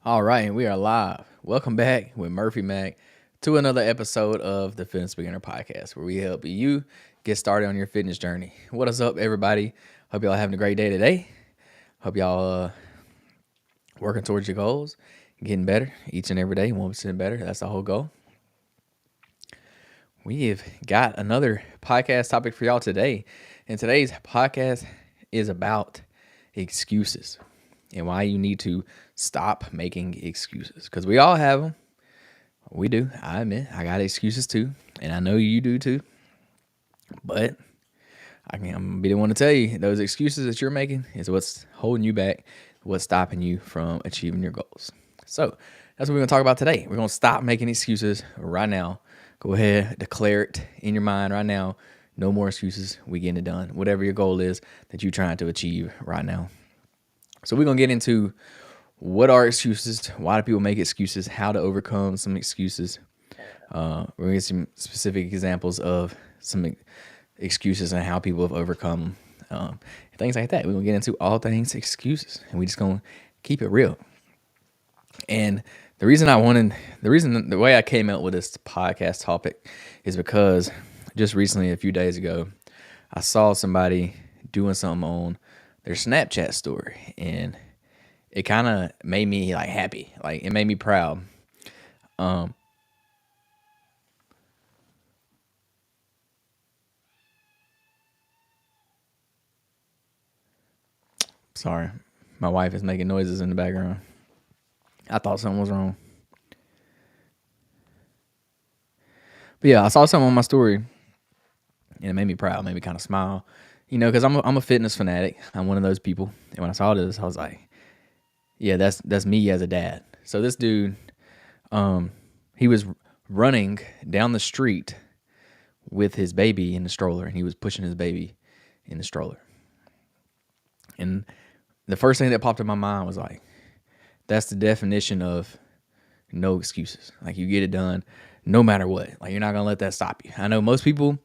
All right, we are live. Welcome back with Murphy Mac to another episode of the Fitness Beginner Podcast, where we help you get started on your fitness journey. What is up, everybody? Hope y'all having a great day today. Hope y'all working towards your goals, getting better each and every day, 1% better. That's the whole goal. We have got another podcast topic for y'all today, and today's podcast is about excuses and why you need to stop making excuses, because we all have them. We do. I admit I got excuses too, and I know you do too. But I'm gonna be the one to tell you those excuses that you're making is what's holding you back, what's stopping you from achieving your goals. So that's what we're gonna talk about today. We're gonna stop making excuses right now. Go ahead, declare it in your mind right now. No more excuses. We getting it done. Whatever your goal is that you're trying to achieve right now. So we're gonna get into what are excuses, why do people make excuses, how to overcome some excuses. We're gonna get some specific examples of some excuses and how people have overcome things like that. We're gonna get into all things excuses, and we just gonna keep it real. And the way I came out with this podcast topic is because just recently, a few days ago, I saw somebody doing something on their Snapchat story, and it kind of made me like happy. Like, it made me proud. Sorry, my wife is making noises in the background. I thought something was wrong. But yeah, I saw something on my story, and it made me proud, made me kind of smile. Because I'm a fitness fanatic. I'm one of those people. And when I saw this, I was like, yeah, that's me as a dad. So this dude, he was running down the street with his baby in the stroller, and he was pushing his baby in the stroller. And the first thing that popped in my mind was like, that's the definition of no excuses. Like, you get it done no matter what. Like, you're not going to let that stop you. I know most people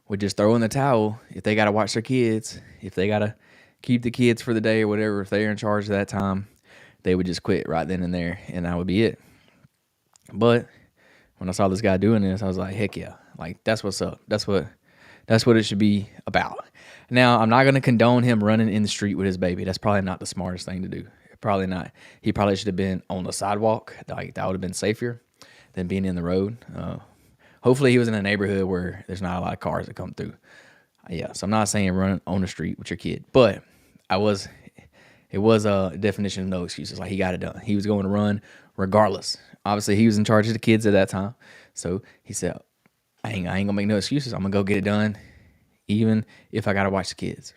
would just throw in the towel if they got to watch their kids, if they got to keep the kids for the day or whatever, if they're in charge of that time, they would just quit right then and there, and that would be it. But when I saw this guy doing this, I was like, heck yeah. Like, that's what's up. That's what it should be about. Now, I'm not going to condone him running in the street with his baby. That's probably not the smartest thing to do. Probably not. He probably should have been on the sidewalk. Like, that would have been safer than being in the road. Hopefully he was in a neighborhood where there's not a lot of cars that come through. Yeah, so I'm not saying run on the street with your kid, but it was a definition of no excuses. Like, he got it done. He was going to run regardless. Obviously, he was in charge of the kids at that time. So he said, I ain't gonna make no excuses. I'm gonna go get it done, even if I gotta watch the kids.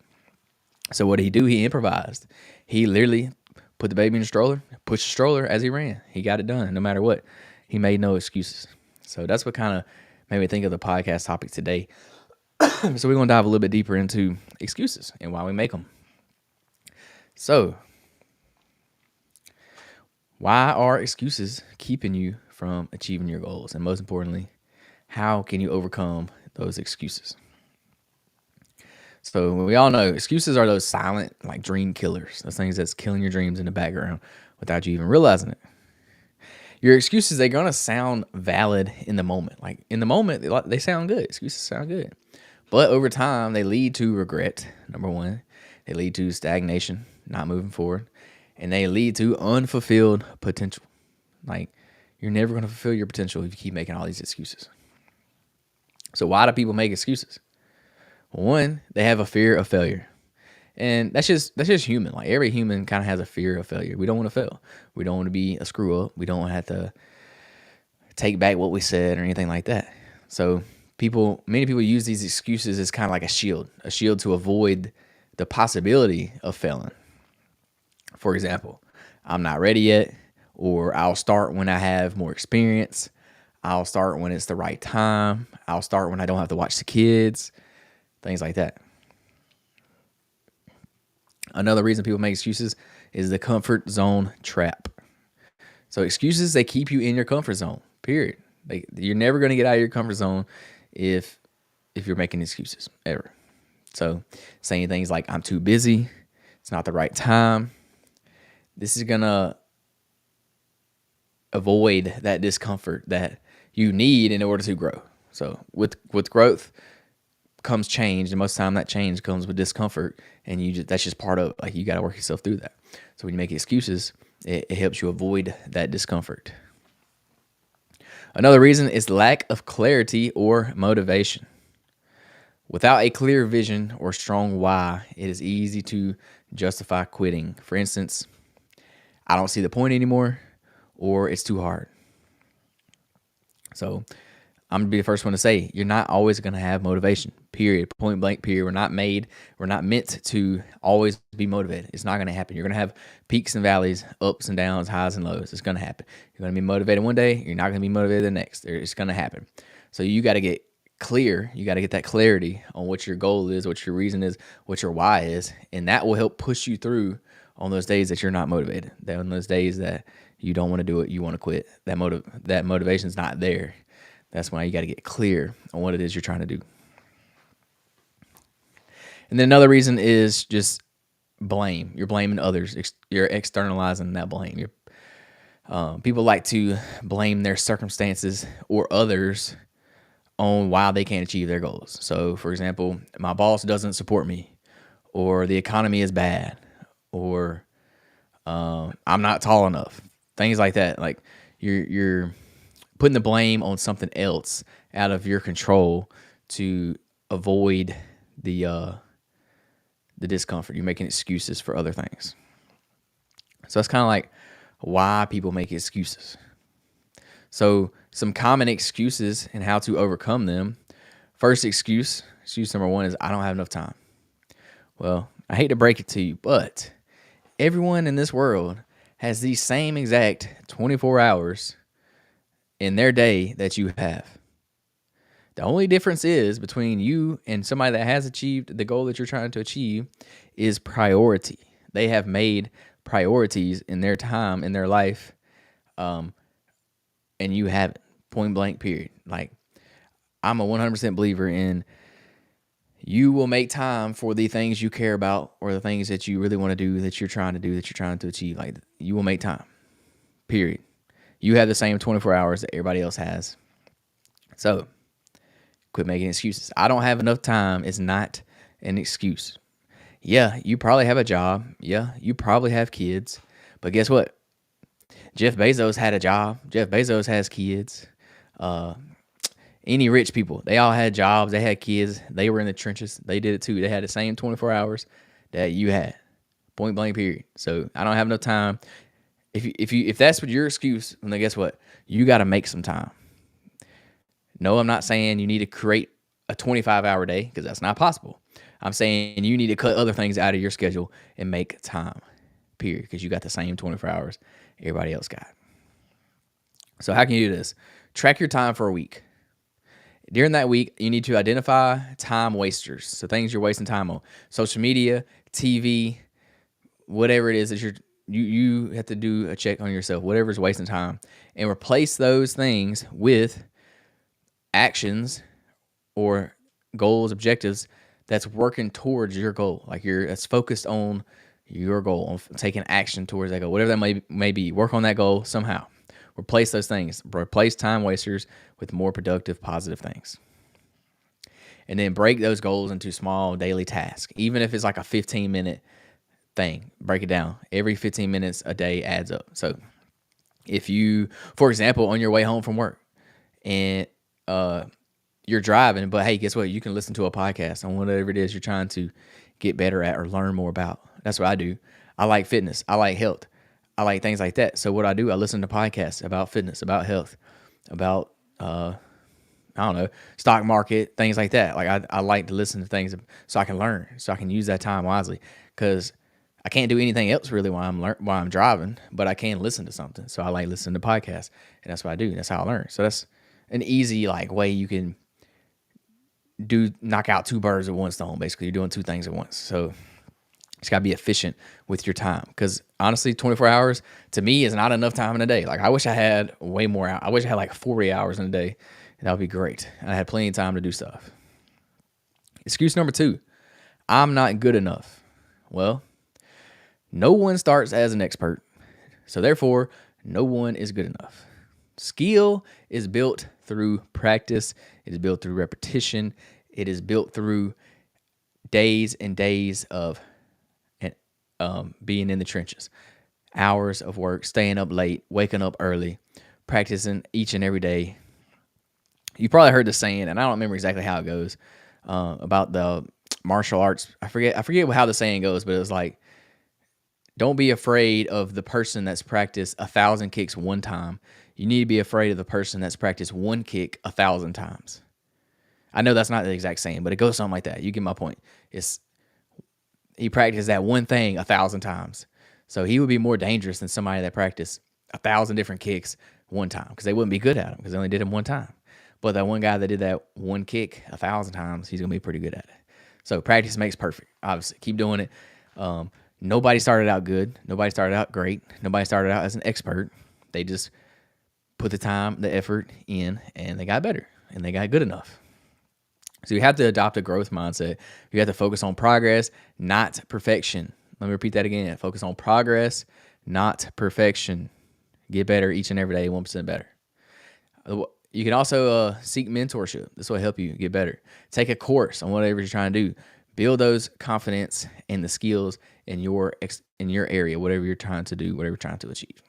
So what did he do? He improvised. He literally put the baby in the stroller, pushed the stroller as he ran. He got it done no matter what. He made no excuses. So that's what kind of made me think of the podcast topic today. So we're gonna dive a little bit deeper into excuses and why we make them. So, why are excuses keeping you from achieving your goals? And most importantly, how can you overcome those excuses? So we all know excuses are those silent, like, dream killers. Those things that's killing your dreams in the background without you even realizing it. Your excuses, they're going to sound valid in the moment. Like, in the moment, they sound good. Excuses sound good. But over time, they lead to regret, number one. They lead to stagnation, not moving forward. And they lead to unfulfilled potential. Like, you're never going to fulfill your potential if you keep making all these excuses. So why do people make excuses? One, they have a fear of failure. And that's just human. Like, every human kind of has a fear of failure. We don't want to fail. We don't want to be a screw up. We don't want to have to take back what we said or anything like that. So many people use these excuses as kind of like a shield to avoid the possibility of failing. For example, I'm not ready yet, or I'll start when I have more experience. I'll start when it's the right time. I'll start when I don't have to watch the kids, things like that. Another reason people make excuses is the comfort zone trap. So excuses, they keep you in your comfort zone, period. You're never going to get out of your comfort zone if you're making excuses, ever. So saying things like, I'm too busy, it's not the right time, this is going to avoid that discomfort that you need in order to grow. So with growth comes change, and most of the time that change comes with discomfort, and that's just part of it. Like, you got to work yourself through that. So when you make excuses, it helps you avoid that discomfort. Another reason is lack of clarity or motivation. Without a clear vision or strong why, it is easy to justify quitting. For instance, I don't see the point anymore, or it's too hard. So I'm gonna be the first one to say, you're not always gonna have motivation. Period. Point blank. Period. We're not meant to always be motivated. It's not gonna happen. You're gonna have peaks and valleys, ups and downs, highs and lows. It's gonna happen. You're gonna be motivated one day. You're not gonna be motivated the next. It's gonna happen. So you got to get clear. You got to get that clarity on what your goal is, what your reason is, what your why is, and that will help push you through on those days that you're not motivated. That on those days that you don't want to do it, you want to quit. That motivation's not there. That's why you got to get clear on what it is you're trying to do. And then another reason is just blame. You're blaming others. You're externalizing that blame. People like to blame their circumstances or others on why they can't achieve their goals. So, for example, my boss doesn't support me, or the economy is bad, or I'm not tall enough. Things like that. Like, you're putting the blame on something else out of your control to avoid the discomfort. You're making excuses for other things. So that's kind of like why people make excuses. So some common excuses and how to overcome them. First excuse number one is, I don't have enough time. Well, I hate to break it to you, but everyone in this world has the same exact 24 hours in their day that you have. The only difference is between you and somebody that has achieved the goal that you're trying to achieve is priority. They have made priorities in their time, in their life, and you haven't. Point blank, period. Like, I'm a 100% believer in, you will make time for the things you care about, or the things that you really want to do, that you're trying to do, that you're trying to achieve. Like, you will make time, period. You have the same 24 hours that everybody else has. So quit making excuses. I don't have enough time is not an excuse. Yeah, you probably have a job. Yeah, you probably have kids. But guess what? Jeff Bezos had a job. Jeff Bezos has kids. Any rich people, they all had jobs. They had kids. They were in the trenches. They did it too. They had the same 24 hours that you had. Point blank, period. So I don't have enough time. If that's what your excuse, then guess what? You got to make some time. No, I'm not saying you need to create a 25-hour day, because that's not possible. I'm saying you need to cut other things out of your schedule and make time, period, because you got the same 24 hours everybody else got. So how can you do this? Track your time for a week. During that week, you need to identify time wasters. So things you're wasting time on. Social media, TV, whatever it is that you have to do a check on yourself, whatever's wasting time, and replace those things with actions or goals, objectives that's working towards your goal. Like, that's focused on your goal, on taking action towards that goal, whatever that may be. Work on that goal somehow. Replace those things. Replace time wasters with more productive, positive things. And then break those goals into small daily tasks. Even if it's like a 15-minute thing, break it down. Every 15 minutes a day adds up. So if you, for example, on your way home from work, and you're driving, but hey, guess what? You can listen to a podcast on whatever it is you're trying to get better at or learn more about. That's what I do. I like fitness. I like health. I like things like that. So what I do, I listen to podcasts about fitness, about health, about, I don't know, stock market, things like that. Like, I like to listen to things so I can learn, so I can use that time wisely, because I can't do anything else really while I'm driving, but I can listen to something. So I like listening to podcasts, and that's what I do. That's how I learn. So that's an easy way you can knock out two birds with one stone. Basically, you're doing two things at once. So it's got to be efficient with your time, because honestly, 24 hours to me is not enough time in a day. Like, I wish I had way more. I wish I had like 40 hours in a day, and that would be great. And I had plenty of time to do stuff. Excuse number 2, I'm not good enough. Well, no one starts as an expert. So therefore, No one is good enough. Skill is built through practice. It is built through repetition. It is built through days and days of being in the trenches, hours of work, staying up late, waking up early, practicing each and every day. You probably heard the saying, and I don't remember exactly how it goes, about the martial arts. I forget how the saying goes, but it was like, don't be afraid of the person that's practiced 1,000 kicks one time. You need to be afraid of the person that's practiced one kick 1,000 times. I know that's not the exact saying, but it goes something like that. You get my point. He practiced that one thing 1,000 times. So he would be more dangerous than somebody that practiced 1,000 different kicks one time, because they wouldn't be good at them because they only did them one time. But that one guy that did that one kick 1,000 times, he's going to be pretty good at it. So practice makes perfect, obviously. Keep doing it. Nobody started out good. Nobody started out great. Nobody started out as an expert. They just put the time, the effort in, and they got better, and they got good enough. So you have to adopt a growth mindset. You have to focus on progress, not perfection. Let me repeat that again. Focus on progress, not perfection. Get better each and every day, 1% better. You can also seek mentorship. This will help you get better. Take a course on whatever you're trying to do. Build those confidence and the skills in your area, whatever you're trying to do, whatever you're trying to achieve.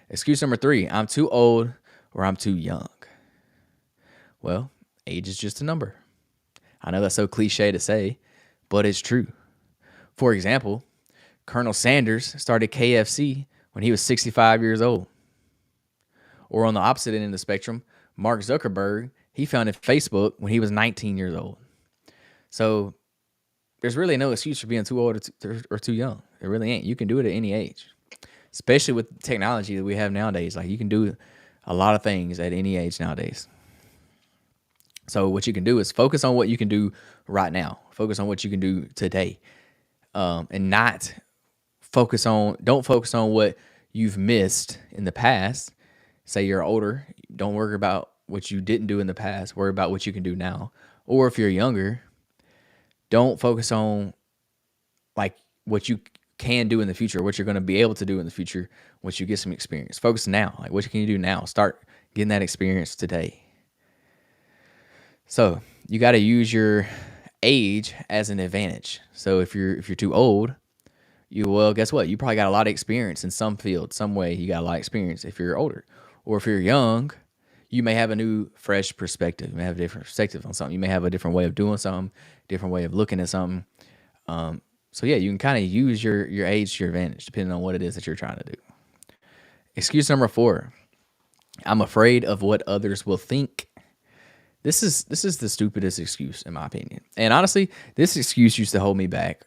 Excuse number 3, I'm too old or I'm too young. Well, age is just a number. I know that's so cliche to say, but it's true. For example, Colonel Sanders started KFC when he was 65 years old. Or on the opposite end of the spectrum, Mark Zuckerberg, he founded Facebook when he was 19 years old. So there's really no excuse for being too old or too young. There really ain't. You can do it at any age, especially with technology that we have nowadays. Like, you can do a lot of things at any age nowadays. So what you can do is focus on what you can do right now. Focus on what you can do today, and don't focus on what you've missed in the past. Say you're older, don't worry about what you didn't do in the past. Worry about what you can do now. Or if you're younger, don't focus on like what you can do in the future, what you're going to be able to do in the future once you get some experience. Focus now. Like, what can you do now? Start getting that experience today. So you got to use your age as an advantage. So if you're too old, guess what? You probably got a lot of experience in some field, some way. You got a lot of experience if you're older. Or if you're young, you may have a new, fresh perspective. You may have a different perspective on something. You may have a different way of doing something, different way of looking at something. So yeah, you can kind of use your age to your advantage, depending on what it is that you're trying to do. Excuse number 4, I'm afraid of what others will think. This is the stupidest excuse, in my opinion. And honestly, this excuse used to hold me back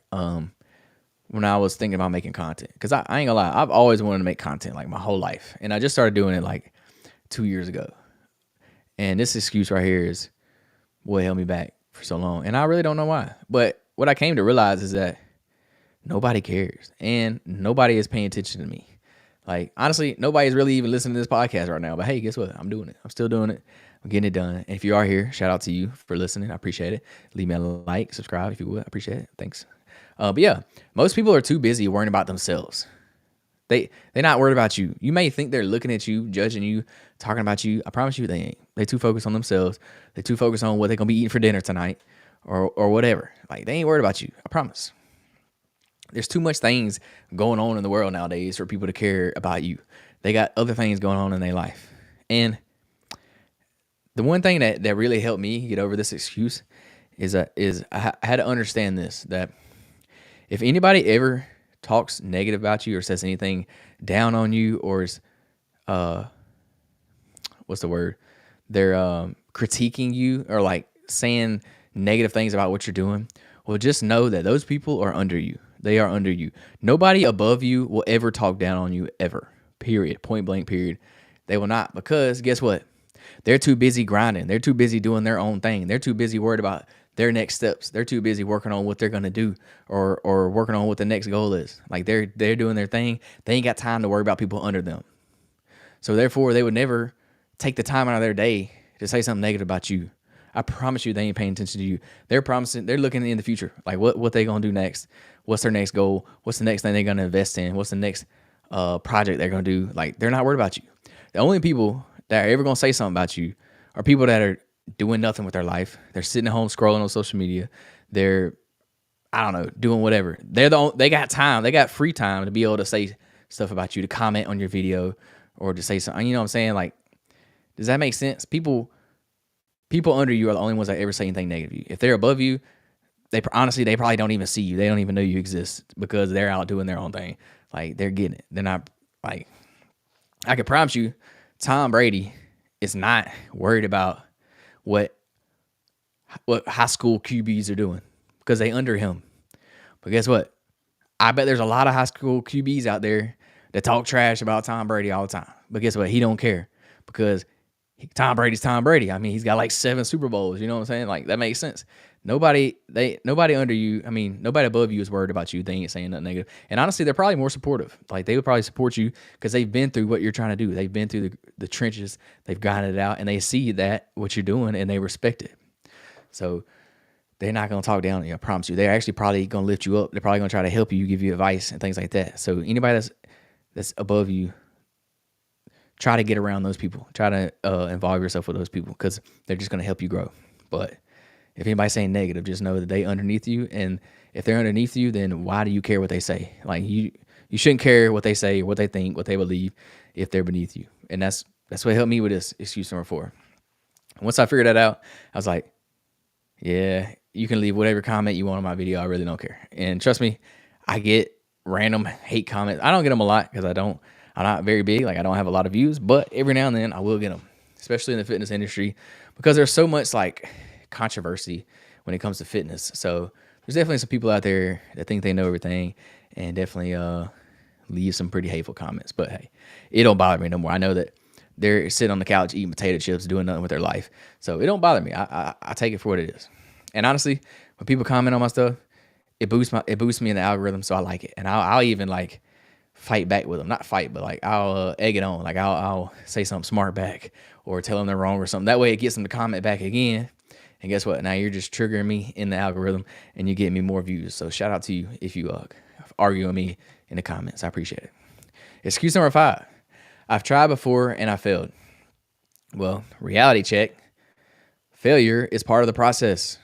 when I was thinking about making content. Because I ain't gonna lie, I've always wanted to make content like my whole life. And I just started doing it like 2 years ago. And this excuse right here is what held me back for so long. And I really don't know why. But what I came to realize is that nobody cares. And nobody is paying attention to me. Like, honestly, nobody's really even listening to this podcast right now. But hey, guess what? I'm doing it. I'm still doing it. I'm getting it done. And if you are here, shout out to you for listening. I appreciate it. Leave me a like, subscribe if you would. I appreciate it. Thanks. But yeah, most people are too busy worrying about themselves. They're not worried about you. You may think they're looking at you, judging you, talking about you. I promise you they ain't. They too focused on themselves. They too focused on what they're going to be eating for dinner tonight or whatever. Like, they ain't worried about you. I promise. There's too much things going on in the world nowadays for people to care about you. They got other things going on in their life. And the one thing that really helped me get over this excuse is I had to understand this, that if anybody ever talks negative about you or says anything down on you or is, what's the word? They're critiquing you or like saying negative things about what you're doing, well, just know that those people are under you. They are under you. Nobody above you will ever talk down on you ever. Period. Point blank, period. They will not, because guess what? They're too busy grinding. They're too busy doing their own thing. They're too busy worried about their next steps. They're too busy working on what they're going to do or working on what the next goal is. Like, they're doing their thing. They ain't got time to worry about people under them. So therefore, they would never take the time out of their day to say something negative about you. I promise you they ain't paying attention to you. They're looking in the future. Like, what they going to do next? What's their next goal? What's the next thing they're going to invest in? What's the next project they're gonna do. Like they're not worried about you. The only people that are ever gonna say something about you are people that are doing nothing with their life. They're sitting at home scrolling on social media. They're, I don't know, doing whatever. They got time. They got free time to be able to say stuff about you, to comment on your video, or to say something. You know what I'm saying? Like, does that make sense? People under you are the only ones that ever say anything negative to you. If they're above you, honestly they probably don't even see you. They don't even know you exist because they're out doing their own thing. Like they're getting it. They're not like, I can promise you, Tom Brady is not worried about what high school QBs are doing because they under him. But guess what? I bet there's a lot of high school QBs out there that talk trash about Tom Brady all the time. But guess what? He don't care because Tom Brady's Tom Brady. I mean, he's got like 7 Super Bowls. You know what I'm saying? Like that makes sense. Nobody under you. I mean, nobody above you is worried about you. They ain't saying nothing negative. And honestly, they're probably more supportive. Like they would probably support you because they've been through what you're trying to do. They've been through the trenches. They've gotten it out, and they see that what you're doing, and they respect it. So they're not going to talk down on you. I promise you. They're actually probably going to lift you up. They're probably going to try to help you, give you advice and things like that. So anybody that's above you, try to get around those people. Try to involve yourself with those people because they're just going to help you grow. But if anybody's saying negative, just know that they underneath you. And if they're underneath you, then why do you care what they say? Like you shouldn't care what they say or what they think, what they believe if they're beneath you. And that's what helped me with this excuse number 4. Once I figured that out, I was like, yeah, you can leave whatever comment you want on my video. I really don't care. And trust me, I get random hate comments. I don't get them a lot because I'm not very big. Like I don't have a lot of views, but every now and then I will get them, especially in the fitness industry because there's so much like controversy when it comes to fitness. So there's definitely some people out there that think they know everything and definitely leave some pretty hateful comments. But hey, it don't bother me no more. I know that they're sitting on the couch eating potato chips, doing nothing with their life. So it don't bother me. I take it for what it is. And honestly, when people comment on my stuff, it boosts me in the algorithm, so I like it. And I'll even like fight back with them. Not fight, but like I'll egg it on. Like I'll say something smart back or tell them they're wrong or something. That way it gets them to comment back again. And guess what? Now you're just triggering me in the algorithm and you get me more views. So shout out to you if you argue with me in the comments. I appreciate it. Excuse number 5. I've tried before and I failed. Well, reality check. Failure is part of the process.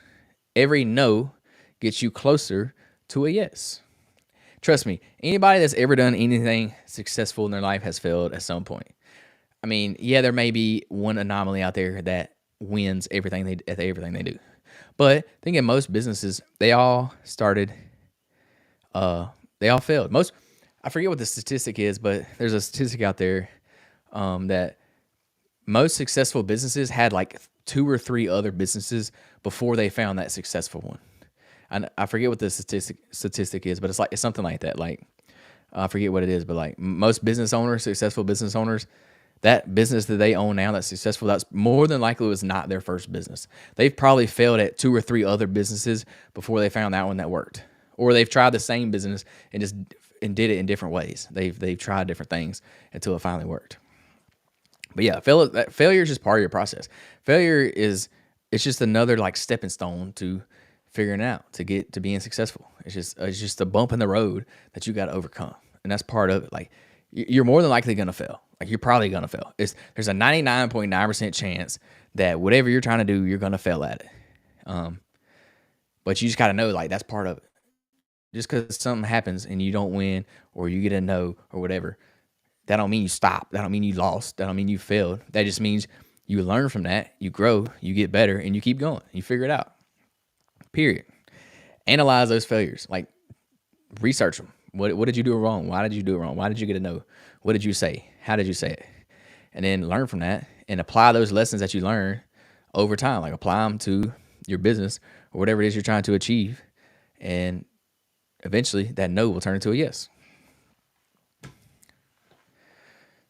Every no gets you closer to a yes. Trust me, anybody that's ever done anything successful in their life has failed at some point. I mean, yeah, there may be one anomaly out there that wins everything they do. But I think in most businesses, they all started, they all failed. I forget what the statistic is, but there's a statistic out there that most successful businesses had like 2 or 3 other businesses before they found that successful one. And I forget what the statistic is, but it's something like that. Like I forget what it is, but like most successful business owners, that business that they own now that's successful, that's more than likely was not their first business. They've probably failed at 2 or 3 other businesses before they found that one that worked. Or they've tried the same business and did it in different ways. They've tried different things until it finally worked. But yeah, failure is just part of your process. It's just another like stepping stone to figuring it out, to get to being successful. It's just a bump in the road that you got to overcome. And that's part of it. Like you're more than likely going to fail. Like you're probably going to fail. There's a 99.9% chance that whatever you're trying to do, you're going to fail at it. But you just got to know like that's part of it. Just because something happens and you don't win or you get a no or whatever, that don't mean you stop. That don't mean you lost. That don't mean you failed. That just means you learn from that, you grow, you get better, and you keep going. You figure it out. Period. Analyze those failures. Like research them. What did you do wrong? Why did you do it wrong? Why did you get a no? What did you say? How did you say it? And then learn from that and apply those lessons that you learn over time. Like apply them to your business or whatever it is you're trying to achieve. And eventually that no will turn into a yes.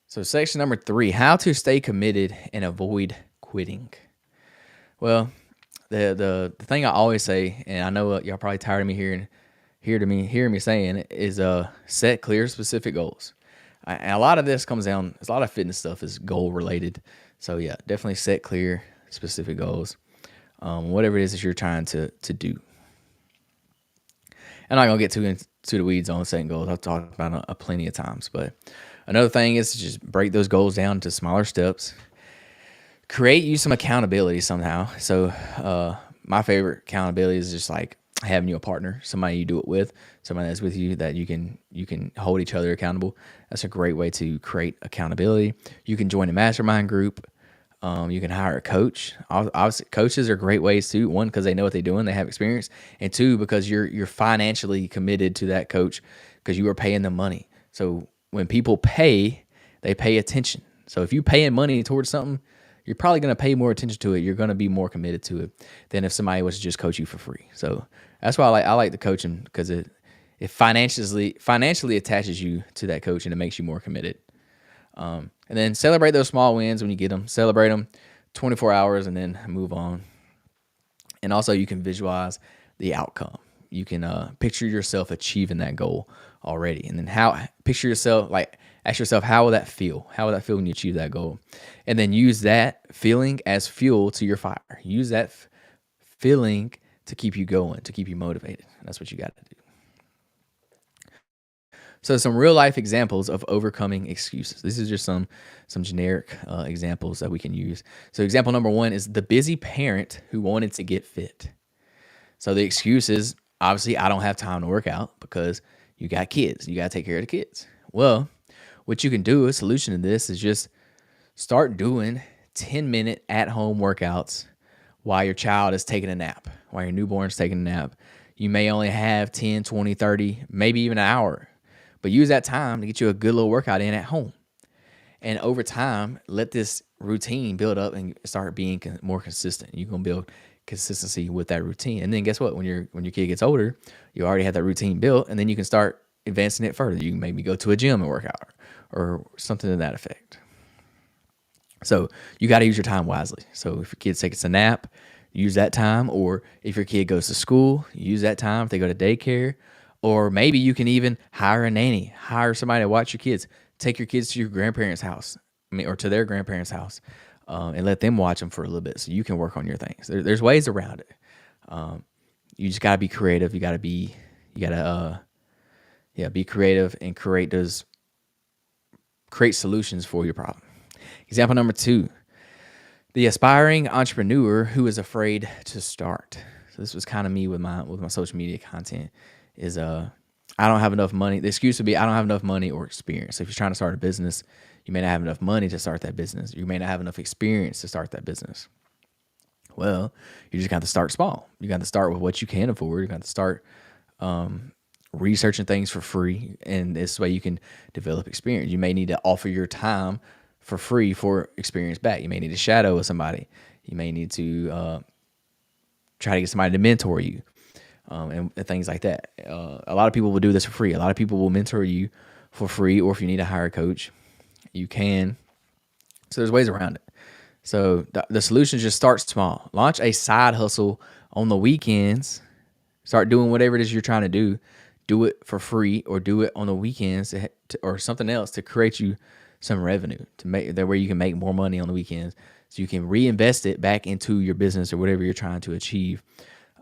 So section number 3, how to stay committed and avoid quitting. Well, the thing I always say, and I know y'all probably tired of me hearing me saying it, is set clear, specific goals. And a lot of this comes down, a lot of fitness stuff is goal related. So yeah, definitely set clear, specific goals. Whatever it is that you're trying to do. I'm not gonna get too into the weeds on setting goals. I've talked about it plenty of times, but another thing is to just break those goals down to smaller steps. Create you some accountability somehow. So my favorite accountability is just like having you a partner, somebody you do it with, somebody that's with you that you can hold each other accountable. That's a great way to create accountability. You can join a mastermind group. You can hire a coach. Obviously, coaches are great ways too. One, because they know what they're doing, they have experience, and two, because you're financially committed to that coach because you are paying them money. So when people pay, they pay attention. So if you paying money towards something, you're probably going to pay more attention to it. You're going to be more committed to it than if somebody was to just coach you for free. So that's why I like the coaching, because it financially attaches you to that coach and it makes you more committed. And then celebrate those small wins when you get them. Celebrate them 24 hours and then move on. And also you can visualize the outcome. You can picture yourself achieving that goal already. And then ask yourself, how will that feel? How will that feel when you achieve that goal? And then use that feeling as fuel to your fire. Use that feeling to keep you going, to keep you motivated. That's what you got to do. So some real life examples of overcoming excuses. This is just some generic examples that we can use. So example number one is the busy parent who wanted to get fit. So the excuse is, obviously, I don't have time to work out because you got kids. You got to take care of the kids. Well, what you can do, a solution to this, is just start doing 10-minute at-home workouts while your child is taking a nap, while your newborn's taking a nap. You may only have 10, 20, 30, maybe even an hour. But use that time to get you a good little workout in at home. And over time, let this routine build up and start being more consistent. You're going to build consistency with that routine. And then guess what? When your kid gets older, you already have that routine built, and then you can start advancing it further. You can maybe go to a gym and work out or something to that effect. So you got to use your time wisely. So if your kid takes a nap, use that time. Or if your kid goes to school, use that time. If they go to daycare, or maybe you can even hire a nanny, hire somebody to watch your kids. Take your kids to your grandparents' house, or to their grandparents' house, and let them watch them for a little bit so you can work on your things. There's ways around it. You just gotta be creative. You gotta be creative and create solutions for your problem. Example number two, the aspiring entrepreneur who is afraid to start. So this was kind of me with my social media content. Is I don't have enough money. The excuse would be I don't have enough money or experience. So if you're trying to start a business, you may not have enough money to start that business. You may not have enough experience to start that business. Well, you just got to start small. You got to start with what you can afford. You got to start researching things for free, and this way you can develop experience. You may need to offer your time for free for experience back. You may need to shadow with somebody. You may need to try to get somebody to mentor you. And things like that. A lot of people will do this for free. A lot of people will mentor you for free, or if you need to hire a coach, you can. So there's ways around it. So the solution is just start small. Launch a side hustle on the weekends. Start doing whatever it is you're trying to do. Do it for free, or do it on the weekends or something else to create you some revenue, to make that where you can make more money on the weekends, so you can reinvest it back into your business or whatever you're trying to achieve.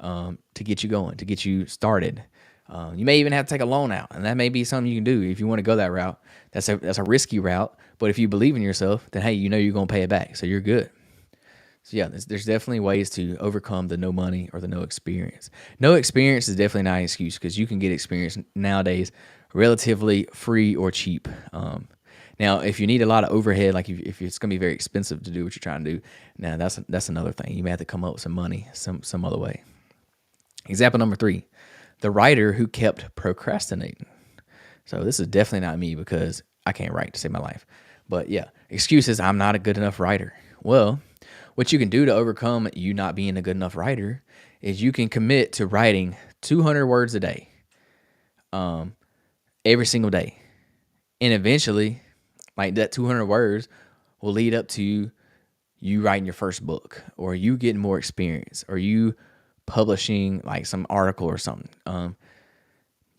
To get you going, to get you started. You may even have to take a loan out, and that may be something you can do if you want to go that route. That's a risky route, but if you believe in yourself, then hey, you're going to pay it back, so you're good. So yeah, there's definitely ways to overcome the no money or the no experience. No experience is definitely not an excuse, because you can get experience nowadays relatively free or cheap. Now, if you need a lot of overhead, like if it's going to be very expensive to do what you're trying to do, now that's another thing. You may have to come up with some money some other way. Example number three, the writer who kept procrastinating. So this is definitely not me, because I can't write to save my life. But yeah, excuses, I'm not a good enough writer. Well, what you can do to overcome you not being a good enough writer is you can commit to writing 200 words a day, every single day. And eventually, like that 200 words will lead up to you writing your first book, or you getting more experience, or you publishing like some article or something.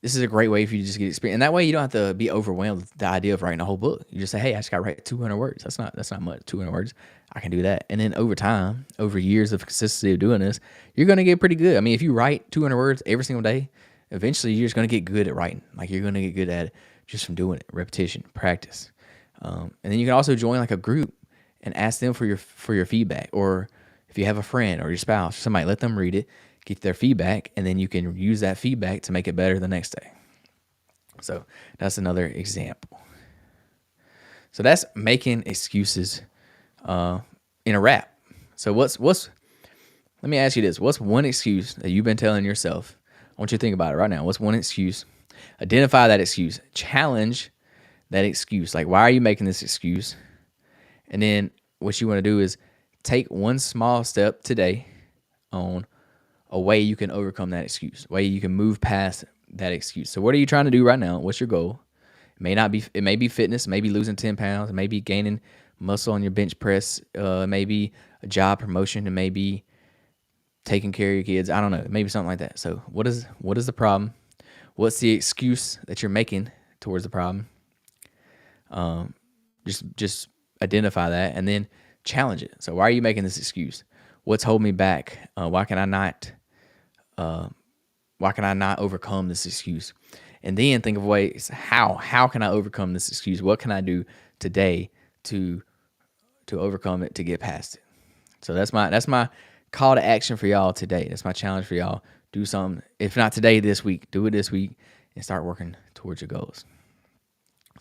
This is a great way for you to just get experience. And that way you don't have to be overwhelmed with the idea of writing a whole book. You just say, hey, I just got to write 200 words. That's not much, 200 words. I can do that. And then over time, over years of consistency of doing this, you're going to get pretty good. I mean, if you write 200 words every single day, eventually you're just going to get good at writing. Like you're going to get good at it just from doing it, repetition, practice. And then you can also join like a group and ask them for your feedback. Or if you have a friend or your spouse, somebody, let them read it, get their feedback, and then you can use that feedback to make it better the next day. So that's another example. So that's making excuses in a wrap. So what's let me ask you this. What's one excuse that you've been telling yourself? I want you to think about it right now. What's one excuse? Identify that excuse. Challenge that excuse. Like, why are you making this excuse? And then what you want to do is take one small step today on a way you can overcome that excuse, a way you can move past that excuse. So what are you trying to do right now? What's your goal? It may be fitness, maybe losing 10 pounds, it may be gaining muscle on your bench press, maybe a job promotion, it may be taking care of your kids. I don't know, maybe something like that. So what is the problem? What's the excuse that you're making towards the problem? Just identify that and then challenge it. So why are you making this excuse? What's holding me back? Why can I not overcome this excuse? And then think of ways, how can I overcome this excuse? What can I do today to overcome it, to get past it? So that's my call to action for y'all today. That's my challenge for y'all. Do something. If not today, this week. Do it this week and start working towards your goals.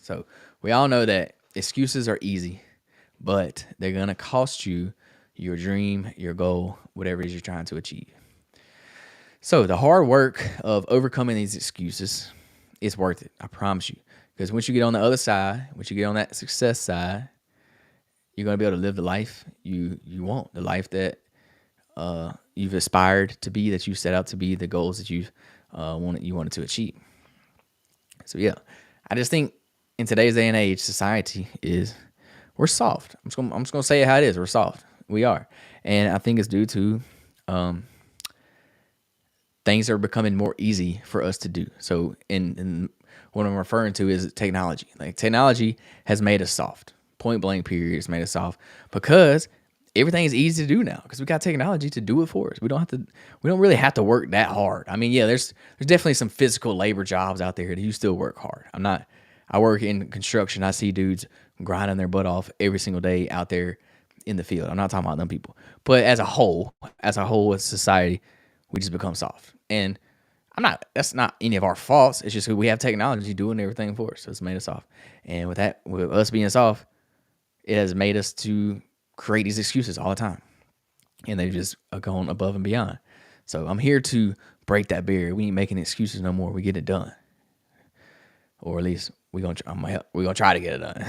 So we all know that excuses are easy, but they're going to cost you your dream, your goal, whatever it is you're trying to achieve. So the hard work of overcoming these excuses is worth it. I promise you. Because once you get on the other side, once you get on that success side, you're going to be able to live the life you want, the life that you've aspired to be, that you set out to be, the goals that you wanted to achieve. So yeah, I just think in today's day and age, society we're soft. I'm just gonna say it how it is. We're soft. We are, and I think it's due to things are becoming more easy for us to do. So in what I'm referring to is technology. Like technology has made us soft. Point blank period, it's made us soft because everything is easy to do now because we got technology to do it for us. We don't really have to work that hard. I mean, yeah, there's definitely some physical labor jobs out there that you still work hard. I work in construction. I see dudes grinding their butt off every single day out there in the field. I'm not talking about them people, but as a whole, as society, we just become soft. And that's not any of our faults. It's just we have technology doing everything for us. So it's made us soft. And with us being soft, it has made us to create these excuses all the time. And they've just gone above and beyond. So I'm here to break that barrier. We ain't making excuses no more. We get it done. Or at least we're gonna try to get it done.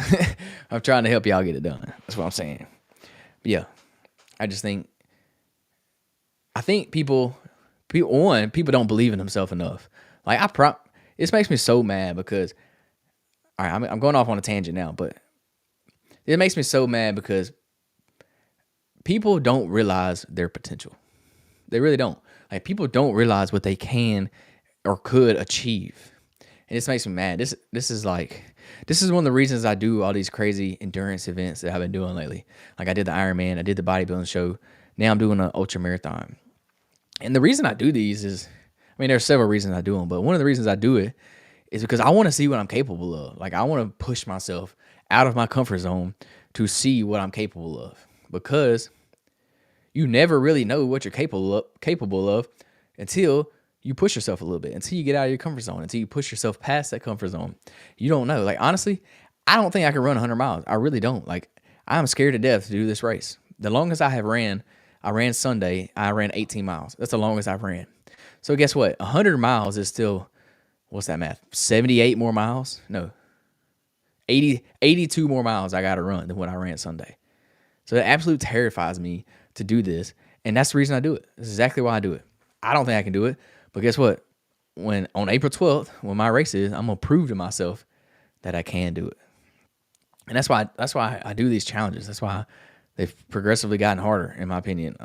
I'm trying to help y'all get it done. That's what I'm saying. But yeah, I think people don't believe in themselves enough. Like this makes me so mad because, all right, I'm going off on a tangent now, but it makes me so mad because people don't realize their potential. They really don't. Like people don't realize what they can or could achieve. And this makes me mad. This is one of the reasons I do all these crazy endurance events that I've been doing lately. Like I did the Ironman, I did the bodybuilding show. Now I'm doing an ultra marathon. And the reason I do these is, I mean, there's several reasons I do them, but one of the reasons I do it is because I want to see what I'm capable of. Like I want to push myself out of my comfort zone to see what I'm capable of, because you never really know what you're capable of until you push yourself a little bit, until you get out of your comfort zone, until you push yourself past that comfort zone. You don't know. Like, honestly, I don't think I can run 100 miles. I really don't. Like, I'm scared to death to do this race. The longest I ran Sunday, I ran 18 miles. That's the longest I've ran. So guess what? 100 miles is still, what's that math? 78 more miles? No. 82 more miles I got to run than what I ran Sunday. So it absolutely terrifies me to do this. And that's the reason I do it. That's exactly why I do it. I don't think I can do it. But guess what? When on April 12th, when my race is, I'm going to prove to myself that I can do it. And that's why I do these challenges. That's why they've progressively gotten harder, in my opinion.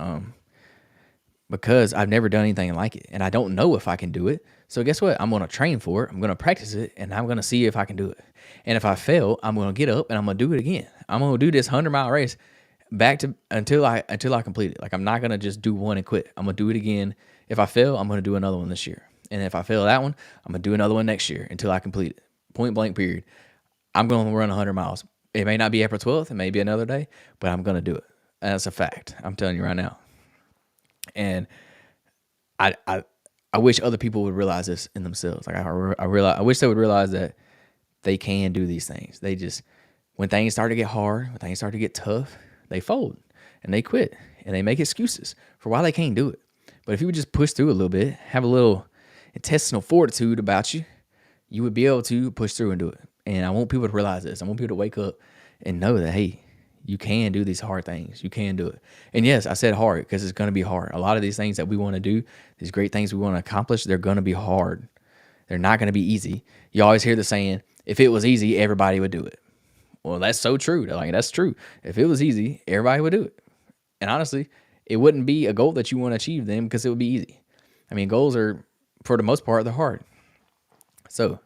Because I've never done anything like it. And I don't know if I can do it. So guess what? I'm going to train for it. I'm going to practice it. And I'm going to see if I can do it. And if I fail, I'm going to get up and I'm going to do it again. I'm going to do this 100-mile race until I complete it. Like, I'm not going to just do one and quit. I'm going to do it again. If I fail, I'm going to do another one this year. And if I fail that one, I'm going to do another one next year until I complete it. Point blank, period. I'm going to run 100 miles. It may not be April 12th. It may be another day, but I'm going to do it. And that's a fact. I'm telling you right now. And I, I, I wish other people would realize this in themselves. Like I wish they would realize that they can do these things. They just, when things start to get hard, when things start to get tough, they fold and they quit and they make excuses for why they can't do it. But if you would just push through a little bit, have a little intestinal fortitude about you, you would be able to push through and do it. And I want people to realize this. I want people to wake up and know that, hey, you can do these hard things. You can do it. And yes, I said hard because it's going to be hard. A lot of these things that we want to do, these great things we want to accomplish, they're going to be hard. They're not going to be easy. You always hear the saying, if it was easy, everybody would do it. Well, that's so true. Like, that's true. If it was easy, everybody would do it. And honestly, it wouldn't be a goal that you want to achieve then because it would be easy. I mean, goals are, for the most part, they're hard. So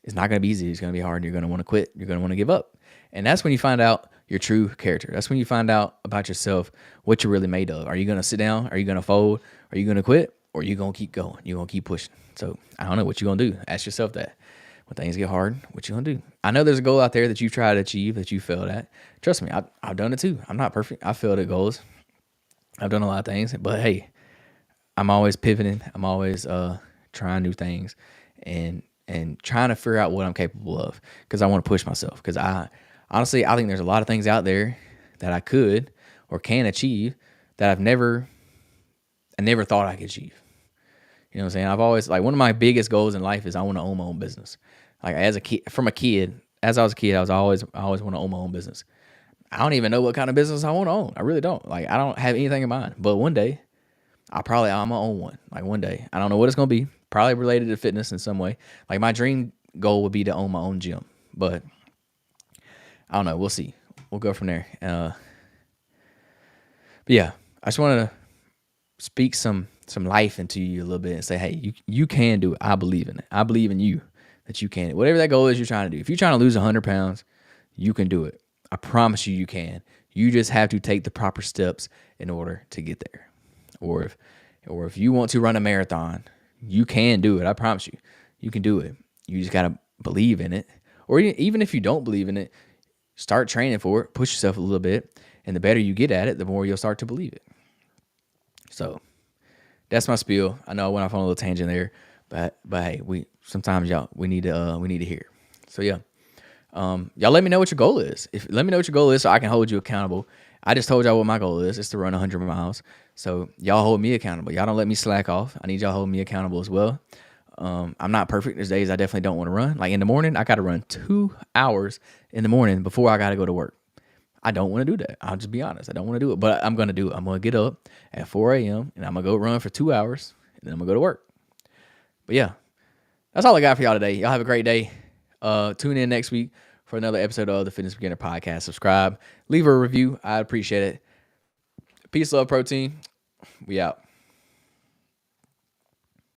it's not going to be easy. It's going to be hard. You're going to want to quit. You're going to want to give up. And that's when you find out your true character. That's when you find out about yourself, what you're really made of. Are you going to sit down? Are you going to fold? Are you going to quit? Or are you going to keep going? You're going to keep pushing. So I don't know what you're going to do. Ask yourself that. When things get hard, what you going to do? I know there's a goal out there that you try to achieve that you failed at. Trust me, I've done it too. I'm not perfect. I failed at goals. I've done a lot of things. But hey, I'm always pivoting. I'm always trying new things and trying to figure out what I'm capable of because I want to push myself. Because I think there's a lot of things out there that I could or can achieve that I never thought I could achieve. You know what I'm saying? I've always, like, one of my biggest goals in life is I want to own my own business. Like, as I was a kid, I always want to own my own business. I don't even know what kind of business I want to own. I really don't. Like, I don't have anything in mind. But one day, I'm gonna own one. Like, one day, I don't know what it's gonna be. Probably related to fitness in some way. Like, my dream goal would be to own my own gym. But I don't know. We'll see. We'll go from there. But yeah, I just want to speak some life into you a little bit and say, hey, you can do it. I believe in it. I believe in you that you can. Whatever that goal is you're trying to do. If you're trying to lose 100 pounds, you can do it. I promise you can. You just have to take the proper steps in order to get there. Or if you want to run a marathon, you can do it. I promise you. You can do it. You just got to believe in it. Or even if you don't believe in it, start training for it. Push yourself a little bit. And the better you get at it, the more you'll start to believe it. So that's my spiel. I know I went off on a little tangent there, but hey, we need to hear. So yeah, y'all let me know what your goal is. Let me know what your goal is so I can hold you accountable. I just told y'all what my goal is. It's to run 100 miles. So y'all hold me accountable. Y'all don't let me slack off. I need y'all hold me accountable as well. I'm not perfect. There's days I definitely don't want to run. Like in the morning, I got to run 2 hours in the morning before I got to go to work. I don't want to do that. I'll just be honest. I don't want to do it, but I'm going to do it. I'm going to get up at 4 a.m. and I'm going to go run for 2 hours and then I'm going to go to work. But yeah, that's all I got for y'all today. Y'all have a great day. Tune in next week for another episode of the Fitness Beginner Podcast. Subscribe, leave a review. I appreciate it. Peace, love, protein. We out.